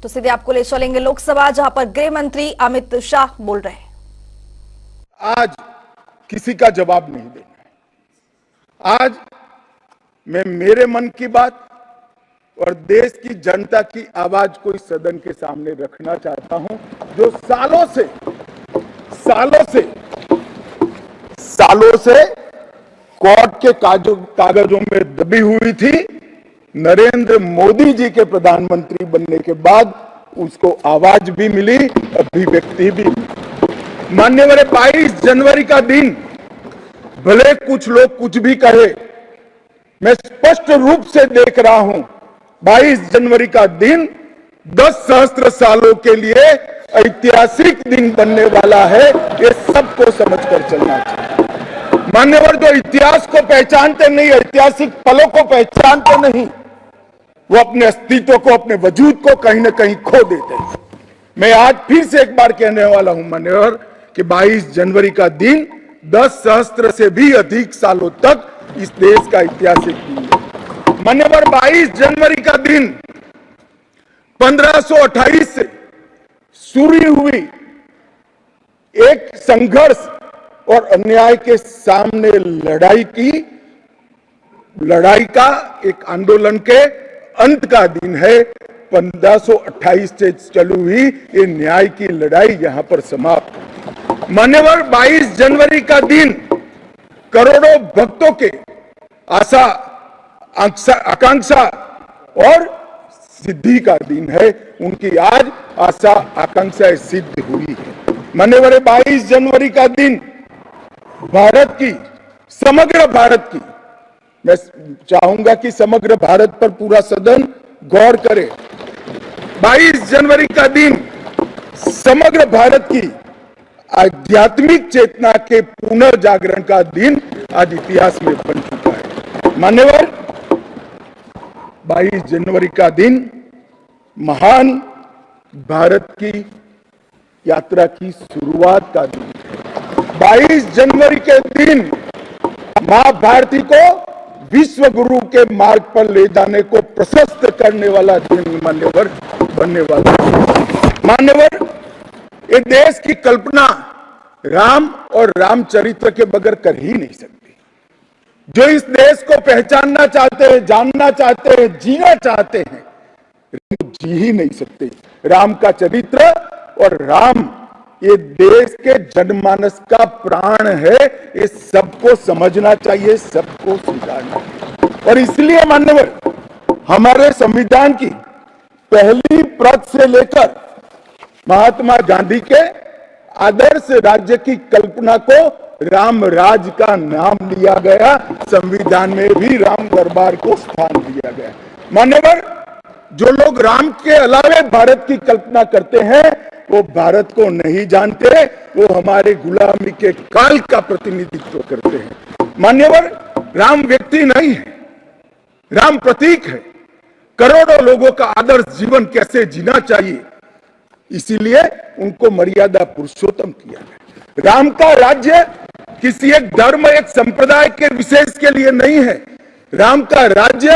तो सीधे आपको ले चलेंगे लोकसभा, जहां पर गृह मंत्री अमित शाह बोल रहे हैं। आज किसी का जवाब नहीं देना है। आज मैं मेरे मन की बात और देश की जनता की आवाज को इस सदन के सामने रखना चाहता हूं, जो सालों से कोर्ट के कागजों में दबी हुई थी। नरेंद्र मोदी जी के प्रधानमंत्री बनने के बाद उसको आवाज भी मिली, अभिव्यक्ति भी मिली। मान्यवर 22 जनवरी का दिन, भले कुछ लोग कुछ भी कहे, मैं स्पष्ट रूप से देख रहा हूं 22 जनवरी का दिन 10 सहस्त्र सालों के लिए ऐतिहासिक दिन बनने वाला है। ये सबको समझकर चलना चाहिए। मान्यवर जो इतिहास को पहचानते नहीं, ऐतिहासिक पलों को पहचानते नहीं, वो अपने अस्तित्व को, अपने वजूद को कहीं ना कहीं खो देते हैं। मैं आज फिर से एक बार कहने वाला हूं मान्यवर कि 22 जनवरी का दिन 10 सहस्त्र से भी अधिक सालों तक इस देश का ऐतिहासिक दिन है। मान्यवर 22 जनवरी का दिन 1528 से शुरू हुई एक संघर्ष और अन्याय के सामने लड़ाई का एक आंदोलन के अंत का दिन है। 1528 से चालू हुई ये न्याय की लड़ाई यहां पर समाप्त। मान्यवर 22 जनवरी का दिन करोड़ों भक्तों के आशा आकांक्षा और सिद्धि का दिन है। उनकी आज आशा आकांक्षाएं सिद्ध हुई है। मान्यवर 22 जनवरी का दिन भारत की, समग्र भारत की, मैं चाहूंगा कि समग्र भारत पर पूरा सदन गौर करे। 22 जनवरी का दिन समग्र भारत की आध्यात्मिक चेतना के पुनर्जागरण का दिन आज इतिहास में बन चुका है। मान्यवर 22 जनवरी का दिन महान भारत की यात्रा की शुरुआत का दिन है। 22 जनवरी के दिन मां भारती को विश्व गुरु के मार्ग पर ले जाने को प्रशस्त करने वाला दिन मान्यवर बनने वाला है। मान्यवर ये देश की कल्पना राम और रामचरित्र के बगैर कर ही नहीं सकती। जो इस देश को पहचानना चाहते हैं, जानना चाहते हैं, जीना चाहते हैं, जी ही नहीं सकते। राम का चरित्र और राम ये देश के जनमानस का प्राण है। ये सबको समझना चाहिए, सबको स्वीकारना चाहिए। और इसलिए मान्यवर हमारे संविधान की पहली प्रत से लेकर महात्मा गांधी के आदर्श राज्य की कल्पना को राम राज का नाम दिया गया। संविधान में भी राम दरबार को स्थान दिया गया। मान्यवर जो लोग राम के अलावे भारत की कल्पना करते हैं वो भारत को नहीं जानते, वो हमारे गुलामी के काल का प्रतिनिधित्व करते हैं। मान्यवर राम व्यक्ति नहीं है, राम प्रतीक है। करोड़ों लोगों का आदर्श जीवन कैसे जीना चाहिए, इसीलिए उनको मर्यादा पुरुषोत्तम किया गया। राम का राज्य किसी एक धर्म, एक संप्रदाय के विशेष के लिए नहीं है। राम का राज्य,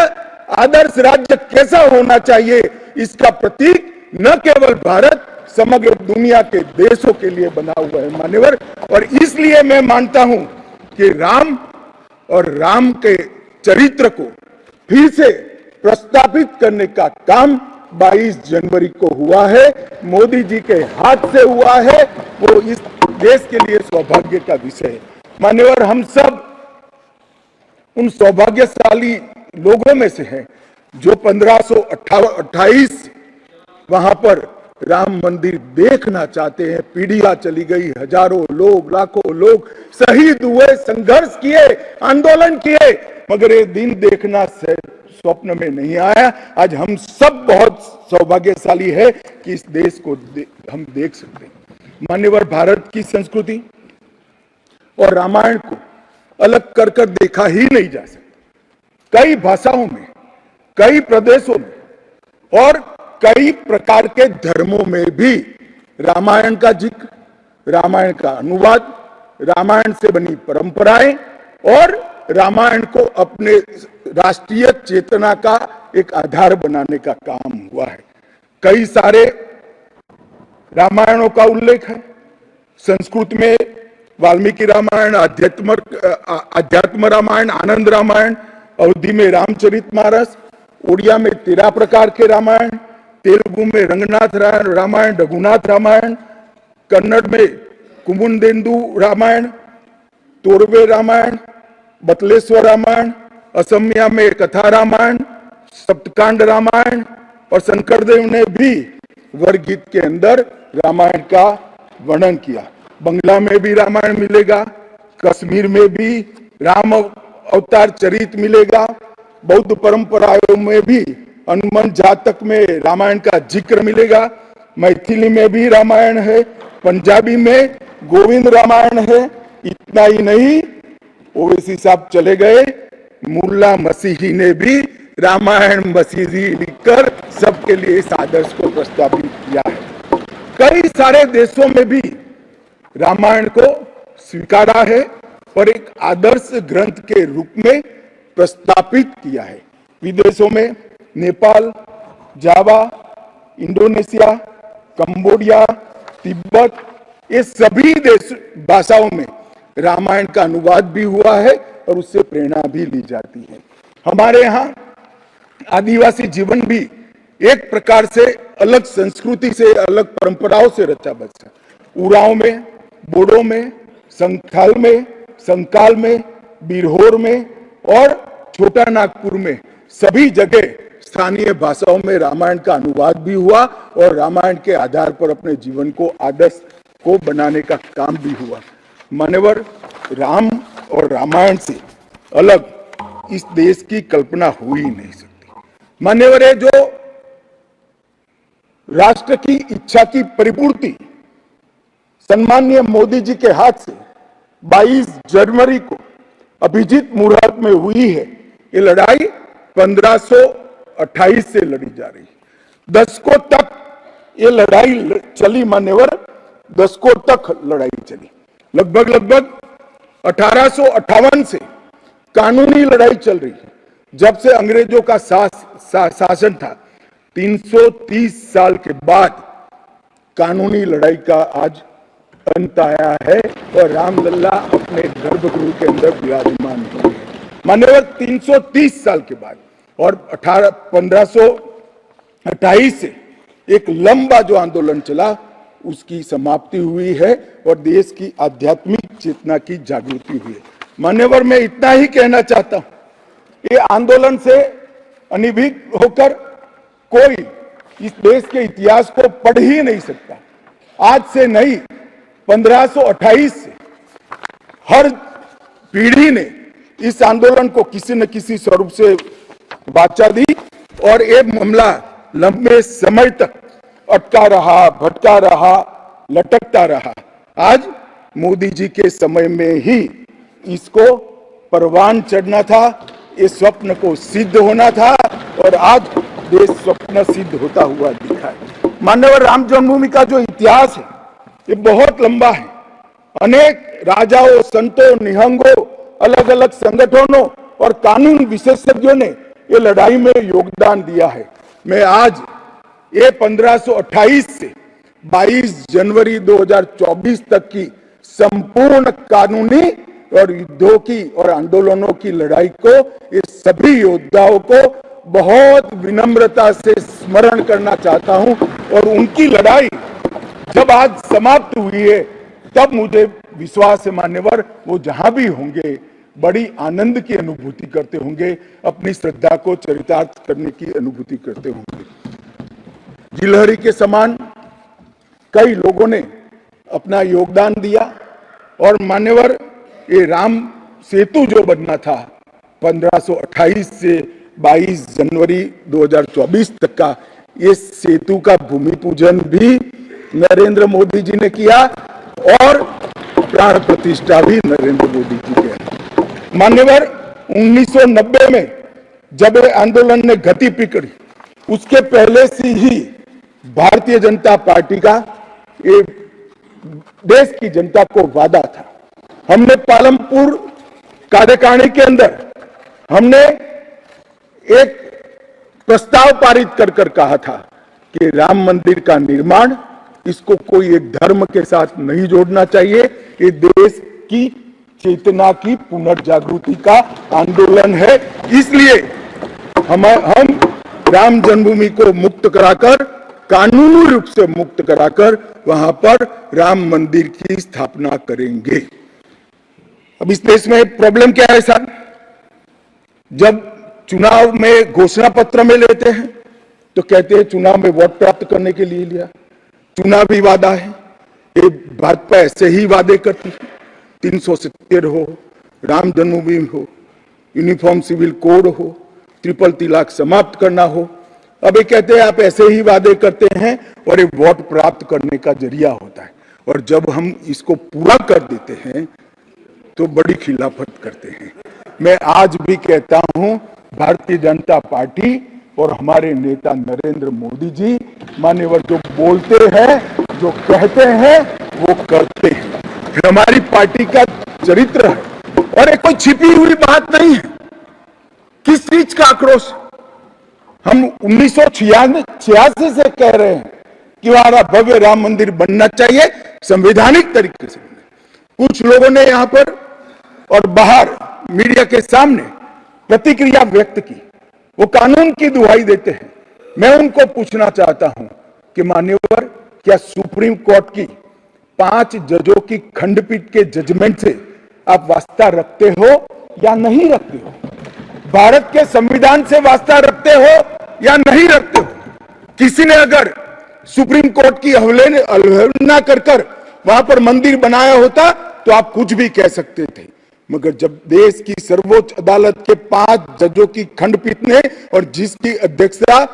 आदर्श राज्य कैसा होना चाहिए, इसका प्रतीक न केवल भारत, समग्र दुनिया के देशों के लिए बना हुआ है मान्यवर। और इसलिए मैं मानता हूं कि राम और राम के चरित्र को फिर से प्रस्तावित करने का काम 22 जनवरी को हुआ है, मोदी जी के हाथ से हुआ है। वो इस देश के लिए सौभाग्य का विषय है मान्यवर। हम सब उन सौभाग्यशाली लोगों में से हैं जो 1528 वहां पर राम मंदिर देखना चाहते हैं। पीढ़ियां चली गई, हजारों लोग, लाखों लोग शहीद हुए, संघर्ष किए, आंदोलन किए, मगर ये दिन देखना स्वप्न में नहीं आया। आज हम सब बहुत सौभाग्यशाली है कि इस देश को हम देख सकते हैं। मान्यवर भारत की संस्कृति और रामायण को अलग कर कर देखा ही नहीं जा सकता। कई भाषाओं में, कई प्रदेशों में और कई प्रकार के धर्मों में भी रामायण का जिक्र, रामायण का अनुवाद, रामायण से बनी परंपराएं और रामायण को अपने राष्ट्रीय चेतना का एक आधार बनाने का काम हुआ है। कई सारे रामायणों का उल्लेख है। संस्कृत में वाल्मीकि रामायण, अध्यात्म रामायण, आनंद रामायण, अवधी में रामचरितमानस, उड़िया में 13 प्रकार के रामायण, तेलुगु में रंगनाथ रामायण, रघुनाथ रामायण, कन्नड़ में कुमुदेंदु रामायण, तोरवे रामायण, बतलेश्वर रामायण, असमिया में कथा रामायण, सप्तकांड रामायण, और शंकरदेव ने भी वरगीत के अंदर रामायण का वर्णन किया। बंगला में भी रामायण मिलेगा, कश्मीर में भी राम अवतार चरित मिलेगा, बौद्ध परंपराओं में भी हनुमान जातक में रामायण का जिक्र मिलेगा, मैथिली में भी रामायण है, पंजाबी में गोविंद रामायण है। इतना ही नहीं, ओवैसी साहब चले गए, मुल्ला मसीही ने भी रामायण मसीही लिखकर सबके लिए इस आदर्श को प्रस्तावित किया है। कई सारे देशों में भी रामायण को स्वीकारा है और एक आदर्श ग्रंथ के रूप में प्रस्तावित किया है। विदेशों में नेपाल, जावा, इंडोनेशिया, कंबोडिया, तिब्बत, ये सभी देश भाषाओं में रामायण का अनुवाद भी हुआ है और उससे प्रेरणा भी ली जाती है। हमारे यहाँ आदिवासी जीवन भी एक प्रकार से अलग संस्कृति से, अलग परंपराओं से रचा बसा। उरांव में, बोडो में, संथाल में, संकाल में, बिरहोर में और छोटा नागपुर में सभी जगह स्थानीय भाषाओं में रामायण का अनुवाद भी हुआ और रामायण के आधार पर अपने जीवन को आदर्श को बनाने का काम भी हुआ। मान्यवर, राम और रामायण से अलग इस देश की कल्पना हो ही नहीं सकती। मान्यवर, है जो राष्ट्र की इच्छा की परिपूर्ति सम्माननीय मोदी जी के हाथ से 22 जनवरी को अभिजीत मुहूर्त में हुई है। ये लड़ाई 1528 से लड़ी जा रही है। दशकों तक ये लड़ाई चली। मान्यवर, दशकों तक लड़ाई चली। लगभग 1858 से कानूनी लड़ाई चल रही है। जब से अंग्रेजों का शासन था, 330 साल के बाद कानूनी लड़ाई का आज अंत आया है और रामलला अपने गर्भगृह के अंदर विराजमान हुए हैं। मान्यवर, 330 साल के बाद और 1528 से एक लंबा जो आंदोलन चला उसकी समाप्ति हुई है और देश की आध्यात्मिक चेतना की जागृति हुई है। मान्यवर, मैं इतना ही कहना चाहता हूं, ये आंदोलन से अनभिज्ञ होकर कोई इस देश के इतिहास को पढ़ ही नहीं सकता। आज से नहीं, 1528 से हर पीढ़ी ने इस आंदोलन को किसी न किसी स्वरूप से वाचा दी और ये मामला लंबे समय तक अटका रहा, भटका रहा, लटकता रहा। आज मोदी जी के समय में ही इसको परवान चढ़ना था, इस स्वप्न को सिद्ध होना था और आज देश स्वप्न सिद्ध होता हुआ दिखा है। माननीय राम जन्मभूमि का जो इतिहास है ये बहुत लंबा है। अनेक राजाओं, संतों, निहंगों, अलग अलग संगठनों और कानून विशेषज्ञों ने ये लड़ाई में योगदान दिया है। मैं आज ये 1528 से 22 जनवरी 2024 तक की संपूर्ण कानूनी और युद्धों की और आंदोलनों की लड़ाई को, इस सभी योद्धाओं को बहुत विनम्रता से स्मरण करना चाहता हूं और उनकी लड़ाई जब आज समाप्त हुई है तब मुझे विश्वास है मान्यवर, वो जहां भी होंगे बड़ी आनंद की अनुभूति करते होंगे, अपनी श्रद्धा को चरितार्थ करने की अनुभूति करते होंगे। गिलहरी के समान कई लोगों ने अपना योगदान दिया और मान्यवर, ये राम सेतु जो बनना था 1528 से 22 जनवरी 2024 तक का, इस सेतु का भूमि पूजन भी नरेंद्र मोदी जी ने किया और प्राण प्रतिष्ठा भी नरेंद्र मोदी जी के। मान्यवर, 1990 में जब आंदोलन ने गति पकड़ी, उसके पहले से ही भारतीय जनता पार्टी का ये देश की जनता को वादा था। हमने पालमपुर कार्यकारिणी के अंदर हमने एक प्रस्ताव पारित कर कहा था कि राम मंदिर का निर्माण, इसको कोई एक धर्म के साथ नहीं जोड़ना चाहिए। ये देश की चेतना की पुनर्जागृति का आंदोलन है। इसलिए हम राम जन्मभूमि को मुक्त कराकर, कानूनी रूप से मुक्त कराकर वहां पर राम मंदिर की स्थापना करेंगे। अब इस देश में प्रॉब्लम क्या है सर? जब चुनाव में घोषणा पत्र में लेते हैं तो कहते हैं चुनाव में वोट प्राप्त करने के लिए लिया। चुनावी वादा है, ये भाजपा ऐसे ही वादे करती है। 370 हो, राम जन्मभूमि हो, यूनिफॉर्म सिविल कोड हो, ट्रिपल तलाक समाप्त करना हो। अब ये कहते हैं आप ऐसे ही वादे करते हैं और ये वोट प्राप्त करने का जरिया होता है, और जब हम इसको पूरा कर देते हैं तो बड़ी खिलाफत करते हैं। मैं आज भी कहता हूं, भारतीय जनता पार्टी और हमारे नेता नरेंद्र मोदी जी, मान्यवर, जो बोलते हैं, जो कहते हैं, वो करते हैं। हमारी पार्टी का चरित्र है और ये कोई छिपी हुई बात नहीं है। किस चीज का आक्रोश? हम 1986 से कह रहे हैं कि हमारा भव्य राम मंदिर बनना चाहिए, संवैधानिक तरीके से। कुछ लोगों ने यहां पर और बाहर मीडिया के सामने प्रतिक्रिया व्यक्त की, वो कानून की दुहाई देते हैं। मैं उनको पूछना चाहता हूं कि मान्यवर, क्या सुप्रीम कोर्ट की 5 जजों की खंडपीठ के जजमेंट से आप वास्ता रखते हो या नहीं रखते हो? भारत के संविधान से वास्ता रखते हो या नहीं रखते हो? किसी ने अगर सुप्रीम कोर्ट की अवहेलना कर वहां पर मंदिर बनाया होता तो आप कुछ भी कह सकते थे, मगर जब देश की सर्वोच्च अदालत के 5 जजों की खंडपीठ ने, और जिसकी अध्यक्षता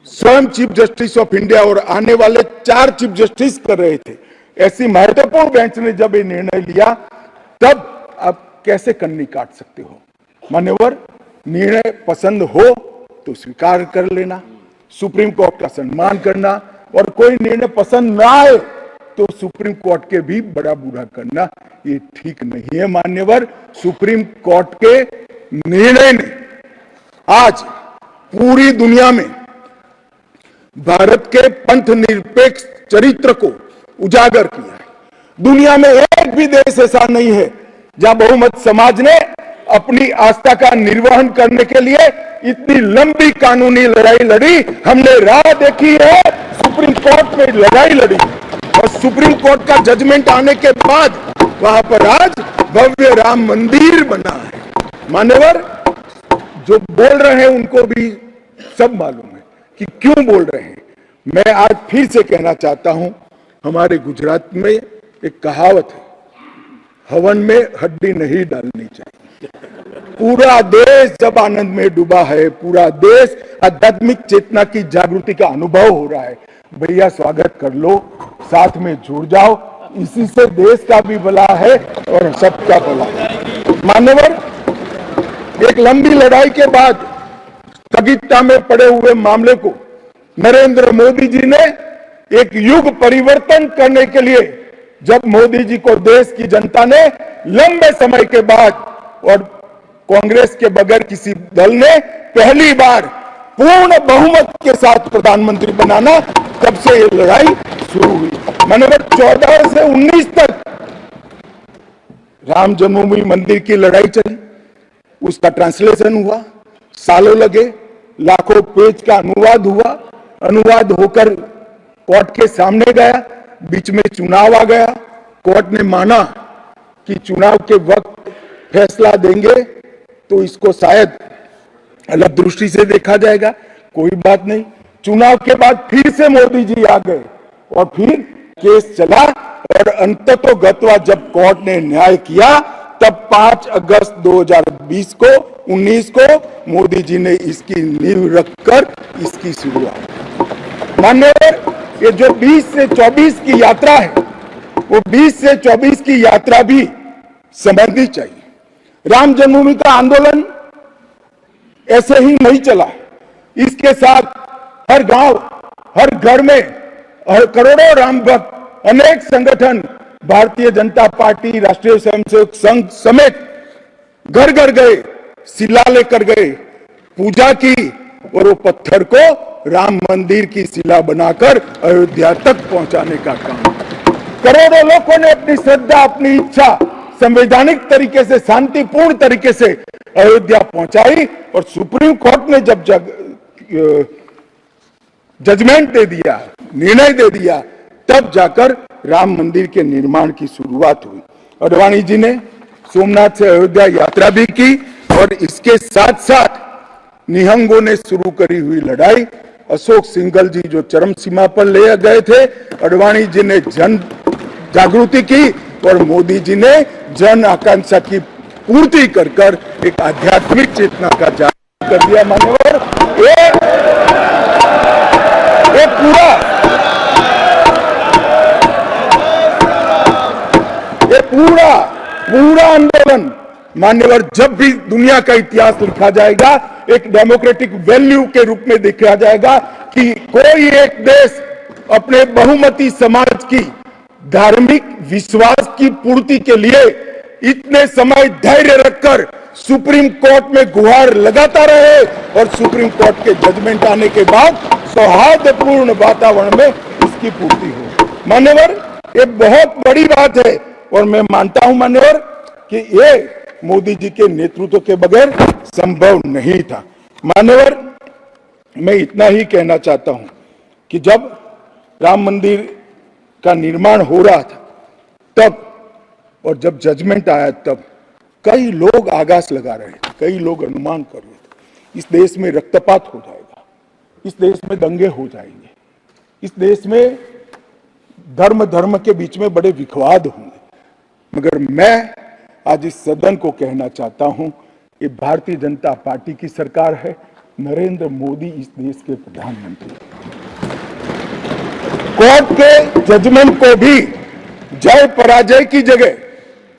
स्वयं चीफ जस्टिस ऑफ इंडिया और आने वाले 4 चीफ जस्टिस कर रहे थे, ऐसी महत्वपूर्ण बेंच ने जब ये निर्णय लिया, तब आप कैसे कन्नी काट सकते हो? मान्यवर, निर्णय पसंद हो तो स्वीकार कर लेना, सुप्रीम कोर्ट का सम्मान करना, और कोई निर्णय पसंद ना आए तो सुप्रीम कोर्ट के भी बड़ा बूढ़ा करना, ये ठीक नहीं है। मान्यवर, सुप्रीम कोर्ट के निर्णय ने आज पूरी दुनिया में भारत के पंथ निरपेक्ष चरित्र को उजागर किया है। दुनिया में एक भी देश ऐसा नहीं है जहां बहुमत समाज ने अपनी आस्था का निर्वहन करने के लिए इतनी लंबी कानूनी लड़ाई लड़ी। हमने राह देखी है, सुप्रीम कोर्ट में लड़ाई लड़ी, और सुप्रीम कोर्ट का जजमेंट आने के बाद वहां पर आज भव्य राम मंदिर बना है। मान्यवर, जो बोल रहे हैं उनको भी सब मालूम है कि क्यों बोल रहे हैं। मैं आज फिर से कहना चाहता हूं, हमारे गुजरात में एक कहावत है, हवन में हड्डी नहीं डालनी चाहिए। पूरा देश जब आनंद में डूबा है, पूरा देश आध्यात्मिक चेतना की जागृति का अनुभव हो रहा है, भैया स्वागत कर लो, साथ में जुड़ जाओ, इसी से देश का भी भला है और सबका भला है। मान्यवर, एक लंबी लड़ाई के बाद स्थगितता में पड़े हुए मामले को नरेंद्र मोदी जी ने एक युग परिवर्तन करने के लिए, जब मोदी जी को देश की जनता ने लंबे समय के बाद और कांग्रेस के बगैर किसी दल ने पहली बार पूर्ण बहुमत के साथ प्रधानमंत्री बनाना, तब से ये लड़ाई शुरू हुई। मानव 14 से 19 तक राम जन्मभूमि मंदिर की लड़ाई चली, उसका ट्रांसलेशन हुआ, सालों लगे, लाखों पेज का अनुवाद हुआ, अनुवाद होकर कोर्ट के सामने गया, बीच में चुनाव आ गया, कोर्ट ने माना कि चुनाव के वक्त फैसला देंगे तो इसको शायद अलग दृष्टि से देखा जाएगा, कोई बात नहीं। चुनाव के बाद फिर से मोदी जी आ गए और फिर केस चला, और अंततोगत्वा जब कोर्ट ने न्याय किया, तब 5 अगस्त 2020 को 19 को मोदी जी ने इसकी नींव रखकर इसकी शुरुआत। मान्यवर, ये जो 20 से 24 की यात्रा है, वो 20 से 24 की यात्रा भी समझनी चाहिए। राम जन्मभूमि का आंदोलन ऐसे ही नहीं चला, इसके साथ हर गांव, हर घर में करोड़ों राम भक्त, अनेक संगठन, भारतीय जनता पार्टी, राष्ट्रीय स्वयंसेवक संघ समेत घर घर गए, शिला लेकर गए, पूजा की, और वो पत्थर को राम मंदिर की शिला बनाकर अयोध्या तक पहुंचाने का काम। करोड़ों लोगों ने अपनी श्रद्धा, अपनी इच्छा संवैधानिक तरीके से, शांतिपूर्ण तरीके से अयोध्या पहुंचाई और सुप्रीम कोर्ट ने जब जजमेंट दे दिया, निर्णय दे दिया, तब जाकर राम मंदिर के निर्माण की शुरुआत हुई। अडवाणी जी ने सोमनाथ से अयोध्या यात्रा भी की और इसके साथ साथ निहंगों ने शुरू करी हुई लड़ाई, अशोक सिंघल जी जो चरम सीमा पर ले गए थे, अडवाणी जी ने जन जागृति की और मोदी जी ने जन आकांक्षा की पूर्ति कर एक आध्यात्मिक चेतना का जागरण कर दिया। मान्यवर, ये पूरा आंदोलन मान्यवर जब भी दुनिया का इतिहास लिखा जाएगा एक डेमोक्रेटिक वैल्यू के रूप में देखा जाएगा कि कोई एक देश अपने बहुमती समाज की धार्मिक विश्वास की पूर्ति के लिए इतने समय धैर्य रखकर सुप्रीम कोर्ट में गुहार लगाता रहे और सुप्रीम कोर्ट के जजमेंट आने के बाद सौहार्दपूर्ण वातावरण में इसकी पूर्ति हो। मान्यवर, ये बहुत बड़ी बात है और मैं मानता हूं मान्यवर कि ये मोदी जी के नेतृत्व के बगैर संभव नहीं था। मान्यवर, मैं इतना ही कहना चाहता हूं कि जब राम मंदिर का निर्माण हो रहा था तब और जब जजमेंट आया तब कई लोग आगास लगा रहे थे, कई लोग अनुमान कर रहे थे इस देश में रक्तपात हो जाएगा, इस देश में दंगे हो जाएंगे, इस देश में धर्म के बीच में बड़े विवाद होंगे। मगर मैं आज इस सदन को कहना चाहता हूं, ये भारतीय जनता पार्टी की सरकार है, नरेंद्र मोदी इस देश के प्रधानमंत्री। कोर्ट के जजमेंट को भी जय पराजय की जगह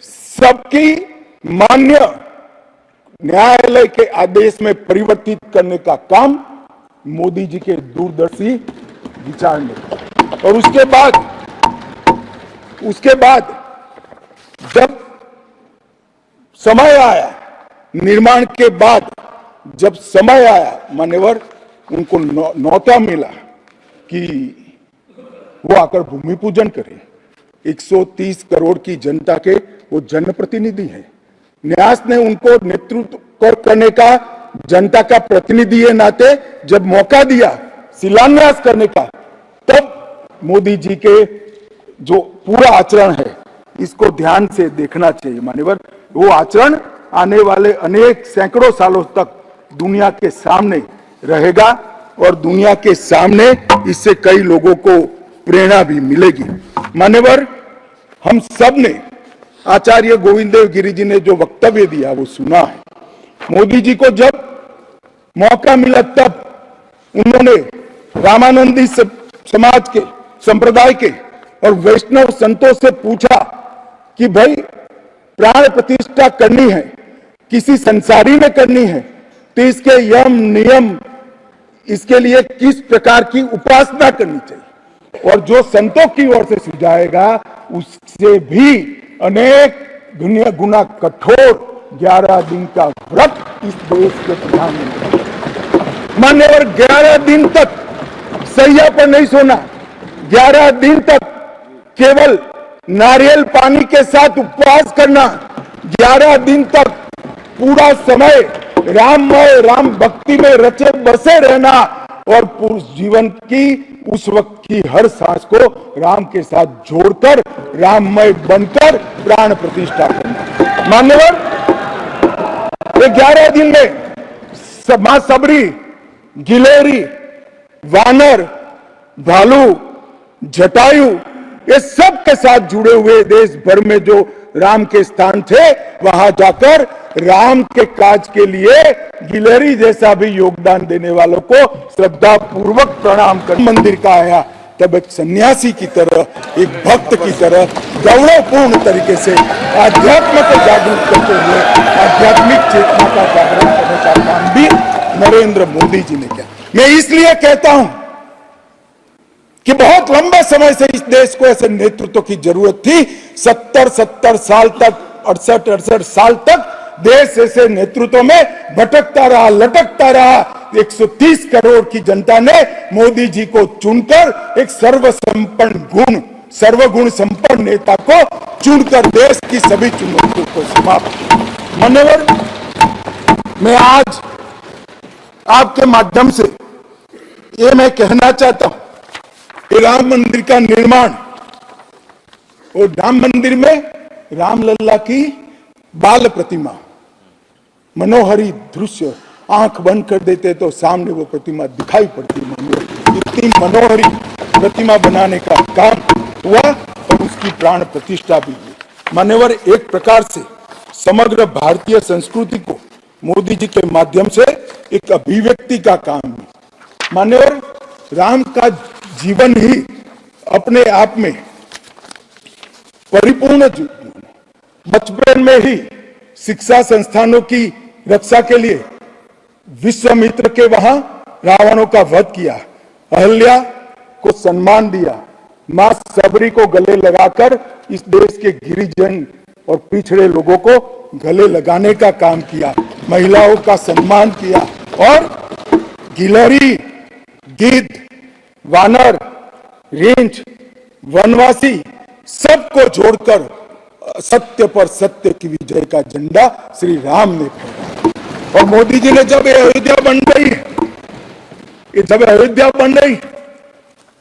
सबकी मान्य न्यायालय के आदेश में परिवर्तित करने का काम मोदी जी के दूरदर्शी विचार ने। और उसके बाद जब समय आया, निर्माण के बाद जब समय आया मान्यवर, उनको न्योता मिला कि वो आकर भूमि पूजन करें। 130 करोड़ की जनता के वो जनप्रतिनिधि हैं। न्यास ने उनको नेतृत्व करने का, जनता का प्रतिनिधि है नाते जब मौका दिया शिलान्यास करने का, तब मोदी जी के जो पूरा आचरण है इसको ध्यान से देखना चाहिए। मान्यवर, वो आचरण आने वाले अनेक सैकड़ों सालों तक दुनिया के सामने रहेगा और दुनिया के सामने इससे कई लोगों को प्रेरणा भी मिलेगी। मान्यवर, हम सब ने आचार्य गोविंद देव गिरि जी ने जो वक्तव्य दिया वो सुना है। मोदी जी को जब मौका मिला तब उन्होंने रामानंदी समाज के, संप्रदाय के और वैष्णव संतों से पूछा कि भाई प्राण प्रतिष्ठा करनी है, किसी संसारी में करनी है, तो इसके यम नियम, इसके लिए किस प्रकार की उपासना करनी चाहिए। और जो संतों की ओर से सुझाएगा उससे भी अनेक गुना कठोर 11 दिन का व्रत इस देश के प्रधानमंत्री। मान्यवर, 11 दिन तक सैया पर नहीं सोना, 11 दिन तक केवल नारियल पानी के साथ उपवास करना, 11 दिन तक पूरा समय राममय, राम भक्ति में रचे बसे रहना और पुरुष जीवन की उस वक्त की हर सांस को राम के साथ जोड़कर राममय बनकर प्राण प्रतिष्ठा करना। मान्यवर, ये 11 दिन में मां सबरी, गिलेरी, वानर, भालू, जटायु, ये सब के साथ जुड़े हुए देश भर में जो राम के स्थान थे वहां जाकर राम के काज के लिए गिलहरी जैसा भी योगदान देने वालों को श्रद्धा पूर्वक प्रणाम कर मंदिर का आया, तब एक सन्यासी की तरह, एक भक्त की तरह गौरवपूर्ण तरीके से आध्यात्म को जागरूक करते हुए आध्यात्मिक चेतना का जागरण करने का काम भी नरेंद्र मोदी जी ने किया। मैं इसलिए कहता हूं कि बहुत लंबा समय से इस देश को ऐसे नेतृत्व की जरूरत थी। 70 साल तक, 68 साल तक देश ऐसे नेतृत्व में भटकता रहा, लटकता रहा, 130 करोड़ की जनता ने मोदी जी को चुनकर एक सर्वगुण संपन्न नेता को चुनकर देश की सभी चुनौतियों को समाप्त किया। मान्यवर, मैं आज आपके माध्यम से ये मैं कहना चाहता हूं कि राम मंदिर का निर्माण और राम मंदिर में रामलल्ला की बाल प्रतिमा, मनोहरी दृश्य, आंख बंद कर देते तो सामने वो प्रतिमा दिखाई पड़ती। इतनी मनोहरी प्रतिमा बनाने का काम हुआ और उसकी प्राण प्रतिष्ठा भी हुई। मान्यवर, एक प्रकार से समग्र भारतीय संस्कृति को मोदी जी के माध्यम से एक अभिव्यक्ति का काम है। मान्यवर, राम का जीवन ही अपने आप में परिपूर्ण जीवन। बचपन में ही शिक्षा संस्थानों की रक्षा के लिए विश्वामित्र के वहां रावणों का वध किया, अहल्या को सम्मान दिया, मां सबरी को गले लगाकर इस देश के गिरिजन और पिछड़े लोगों को गले लगाने का काम किया, महिलाओं का सम्मान किया और गिलहरी, गिद्ध, वानर, रींछ, वनवासी सबको जोड़कर सत्य पर सत्य की विजय का झंडा श्री राम ने फहराया। और मोदी जी ने जब अयोध्या बन गई,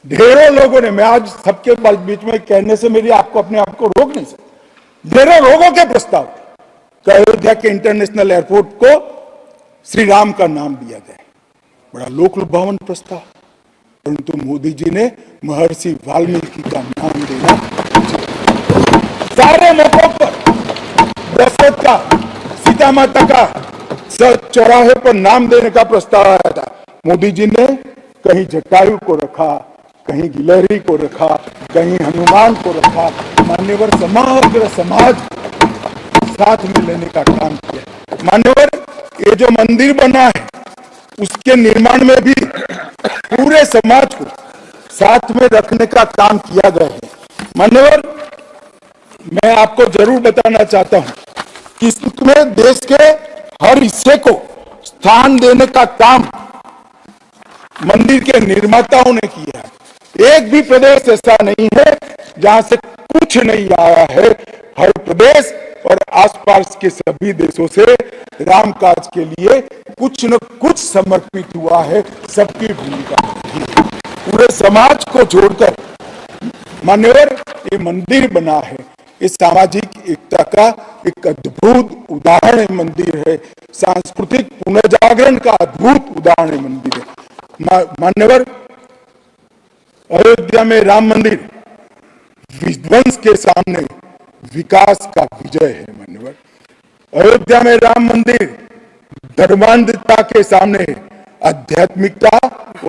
ढेरों लोगों ने, मैं आज सबके बीच में कहने से मेरी आपको अपने आप को रोक नहीं सकता, ढेरों लोगों के प्रस्ताव कि अयोध्या के इंटरनेशनल एयरपोर्ट को श्री राम का नाम दिया जाए। बड़ा लोक लुभावन प्रस्ताव, परंतु मोदी जी ने महर्षि वाल्मीकि का नाम देना। सारे मौकों पर दशरथ का, सीता माता का चौराहे पर नाम देने का प्रस्ताव आया था। मोदी जी ने कहीं जटायु को रखा, कहीं गिलहरी को रखा, कहीं हनुमान को रखा। मान्यवर, समग्र समाज साथ में लेने का काम किया। मान्यवर, ये जो मंदिर बना है उसके निर्माण में भी पूरे समाज को साथ में रखने का काम किया गया है। मान्यवर, मैं आपको जरूर बताना चाहता हूं कि इसमें देश के हर हिस्से को स्थान देने का काम मंदिर के निर्माताओं ने किया है। एक भी प्रदेश ऐसा नहीं है जहां से कुछ नहीं आया है। हर प्रदेश और आसपास के सभी देशों से राम काज के लिए कुछ न कुछ समर्पित हुआ है। सबकी भूमिका पूरे समाज को जोड़कर मान्यवर ये मंदिर बना है। इस सामाजिक एकता का एक अद्भुत उदाहरण मंदिर है, सांस्कृतिक पुनर्जागरण का अद्भुत उदाहरण मंदिर है। मान्यवर, अयोध्या में राम मंदिर विध्वंस के सामने विकास का विजय है। मान्यवर, अयोध्या में राम मंदिर धर्मांधता के सामने आध्यात्मिकता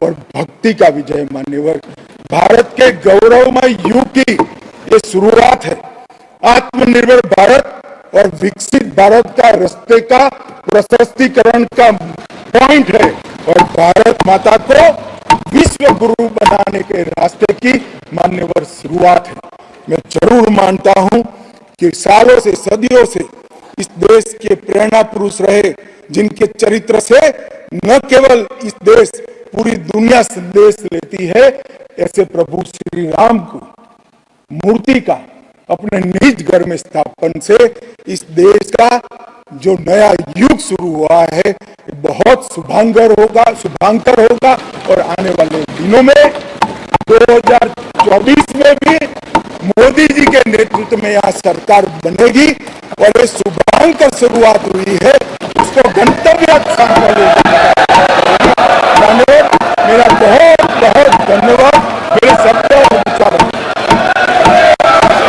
और भक्ति का विजय। मान्यवर, भारत के गौरवमय युग की ये शुरुआत है। आत्मनिर्भर भारत और विकसित भारत का रास्ते का प्रशस्तीकरण का पॉइंट है और भारत माता को विश्व गुरु बनाने के रास्ते की मान्यवर शुरुआत है। मैं जरूर मानता हूं कि सालों से, सदियों से इस देश के प्रेरणा पुरुष रहे, जिनके चरित्र से न केवल इस देश, पूरी दुनिया संदेश लेती है, ऐसे प्रभु श्री राम को मूर्ति का अपने निज घर में स्थापन से इस देश का जो नया युग शुरू हुआ है बहुत शुभांकर होगा और आने वाले दिनों में 2024 में भी मोदी जी के नेतृत्व में यहाँ सरकार बनेगी और ये शुभांकर शुरुआत हुई है, उसको गंतव्य स्थान पर ले जाएगा। मेरा बहुत बहुत